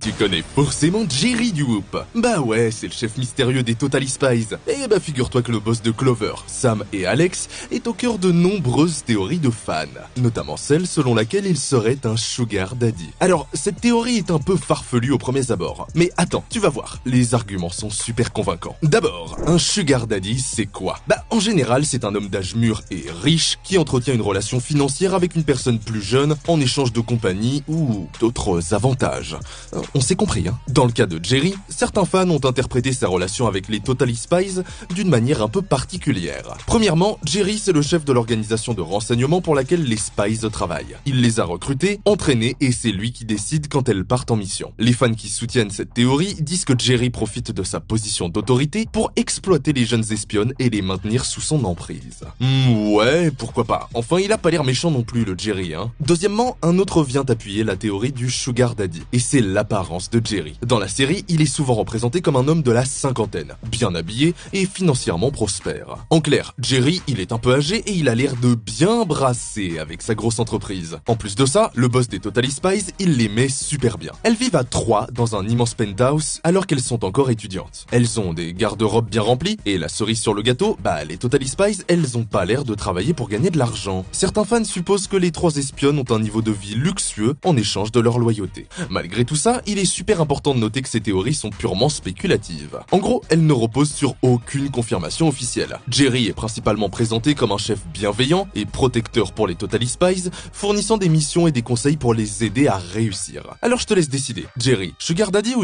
Tu connais forcément Jerry du Whoop. Bah ouais, c'est le chef mystérieux des Totally Spies. Et bah figure-toi que le boss de Clover, Sam et Alex est au cœur de nombreuses théories de fans, notamment celle selon laquelle il serait un sugar daddy. Alors, cette théorie est un peu farfelue au premier abord, mais attends, tu vas voir, les arguments sont super convaincants. D'abord, un sugar daddy, c'est quoi? Bah en général, c'est un homme d'âge mûr et riche qui entretient une relation financière avec une personne plus jeune en échange de compagnie ou d'autres avantages. On s'est compris, hein. Dans le cas de Jerry, certains fans ont interprété sa relation avec les Totally Spies d'une manière un peu particulière. Premièrement, Jerry, c'est le chef de l'organisation de renseignement pour laquelle les Spies travaillent. Il les a recrutés, entraînés, et c'est lui qui décide quand elles partent en mission. Les fans qui soutiennent cette théorie disent que Jerry profite de sa position d'autorité pour exploiter les jeunes espionnes et les maintenir sous son emprise. Ouais, pourquoi pas. Enfin, il a pas l'air méchant non plus, le Jerry, hein. Deuxièmement, un autre vient appuyer la théorie du sugar daddy, et c'est l'apparence de Jerry. Dans la série, il est souvent représenté comme un homme de la cinquantaine, bien habillé et financièrement prospère. En clair, Jerry, il est un peu âgé et il a l'air de bien brasser avec sa grosse entreprise. En plus de ça, le boss des Totally Spies, il les met super bien. Elles vivent à 3 dans un immense penthouse alors qu'elles sont encore étudiantes. Elles ont des garde-robes bien remplis et la cerise sur le gâteau, bah les Totally Spies, elles ont pas l'air de travailler pour gagner de l'argent. Certains fans supposent que les 3 espionnes ont un niveau de vie luxueux en échange de leur loyauté. Malgré tout ça, il est super important de noter que ces théories sont purement spéculatives. En gros, elles ne reposent sur aucune confirmation officielle. Jerry est principalement présenté comme un chef bienveillant et protecteur pour les Totally Spies, fournissant des missions et des conseils pour les aider à réussir. Alors je te laisse décider. Jerry, sugar daddy ou